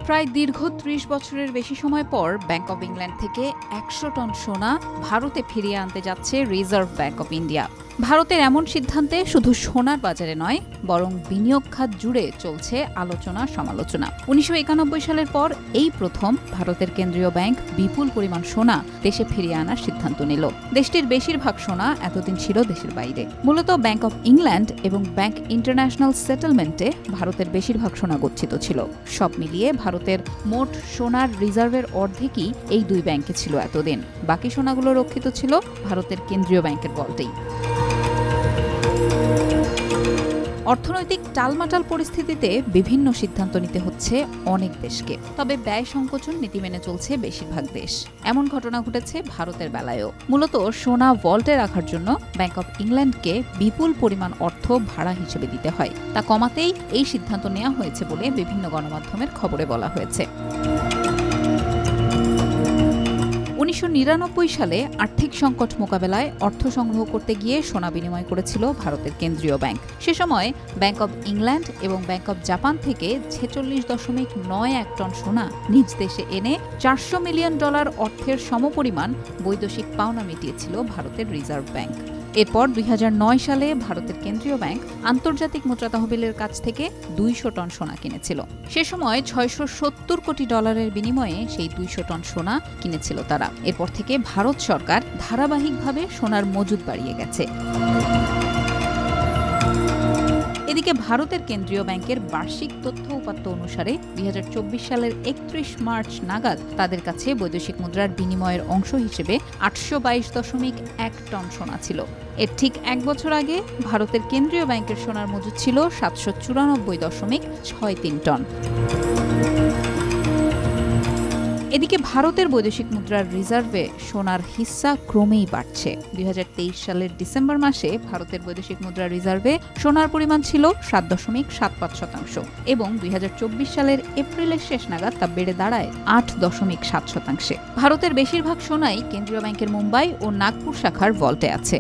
প্রায় দীর্ঘ ৩০ বছরের বেশি সময় পর ব্যাংক অব ইংল্যান্ড থেকে ১০০ টন সোনা ভারতে ফিরিয়ে আনতে যাচ্ছে রিজার্ভ ব্যাংক অব ইন্ডিয়া। ভারতের এমন সিদ্ধান্তে শুধু সোনার বাজারে নয়, বরং বিনিয়োগ খাত জুড়ে চলছে আলোচনা সমালোচনা। ১৯৯১ সালের পর এই প্রথম ভারতের কেন্দ্রীয় ব্যাংক বিপুল পরিমাণ সোনা দেশে ফিরিয়ে আনার সিদ্ধান্ত নিল। দেশটির বেশিরভাগ সোনা এতদিন ছিল দেশের বাইরে। মূলত ব্যাংক অব ইংল্যান্ড এবং ব্যাংক ইন্টারন্যাশনাল সেটেলমেন্টে ভারতের বেশিরভাগ সোনা গচ্ছিত ছিল। সব মিলিয়ে ভারতের মোট সোনার রিজার্ভের অর্ধেকই এই দুই ব্যাংকে ছিল এতদিন। বাকি সোনাগুলো রক্ষিত ছিল ভারতের কেন্দ্রীয় ব্যাংকের ভল্টেই। অর্থনৈতিক টালমাটাল পরিস্থিতিতে বিভিন্ন সিদ্ধান্ত নিতে হচ্ছে অনেক দেশকে, তবে ব্যয় সংকোচন নীতি মেনে চলছে বেশিরভাগ দেশ। এমন ঘটনা ঘটেছে ভারতের বেলায়ও। মূলত সোনা ভল্টে রাখার জন্য ব্যাংক অব ইংল্যান্ডকে বিপুল পরিমাণ অর্থ ভাড়া হিসেবে দিতে হয়। তা কমাতেই এই সিদ্ধান্ত নেওয়া হয়েছে বলে বিভিন্ন গণমাধ্যমের খবরে বলা হয়েছে। ১৯৯৯ সালে আর্থিক সংকট মোকাবেলায় অর্থ সংগ্রহ করতে গিয়ে সোনা বিনিময় করেছিল ভারতের কেন্দ্রীয় ব্যাংক। সে সময় ব্যাংক অব ইংল্যান্ড এবং ব্যাংক অব জাপান থেকে ৪৬.৯১ টন সোনা নিজ দেশে এনে $৪০০ মিলিয়ন অর্থের সমপরিমাণ বৈদেশিক পাওনা মিটিয়েছিল ভারতের রিজার্ভ ব্যাংক। এরপর ২০০৯ সালে ভারতের কেন্দ্রীয় ব্যাংক আন্তর্জাতিক মুদ্রা তহবিলের কাছ থেকে ২০০ টন সোনা কিনেছিল। সে সময় $৬৭০ কোটি বিনিময়ে সেই ২০০ টন সোনা কিনেছিল তারা। এরপর থেকে ভারত সরকার ধারাবাহিকভাবে সোনার মজুদ বাড়িয়ে গেছে। এদিকে ভারতের কেন্দ্রীয় ব্যাংকের বার্ষিক তথ্য উপাত্ত অনুসারে ২০২৪ সালের ৩১ মার্চ নাগাদ তাদের কাছে বৈদেশিক মুদ্রার বিনিময়ের অংশ হিসেবে ৮২২.১ টন সোনা ছিল। এর ঠিক এক বছর আগে ভারতের কেন্দ্রীয় ব্যাংকের সোনার মজুদ ছিল ৭৯৪.৬৩ টন। এদিকে ভারতের বৈদেশিক মুদ্রার রিজার্ভে সোনার হিস্সা ক্রমেই বাড়ছে। ২০২৩ সালের ডিসেম্বর মাসে ভারতের বৈদেশিক মুদ্রার রিজার্ভে সোনার পরিমাণ ছিল ৭.৭৫% এবং ২০২৪ সালের এপ্রিলের শেষ নাগাদ তা বেড়ে দাঁড়ায় ৮.৭%। ভারতের বেশিরভাগ সোনাই কেন্দ্রীয় ব্যাংকের মুম্বাই ও নাগপুর শাখার ভল্টে আছে।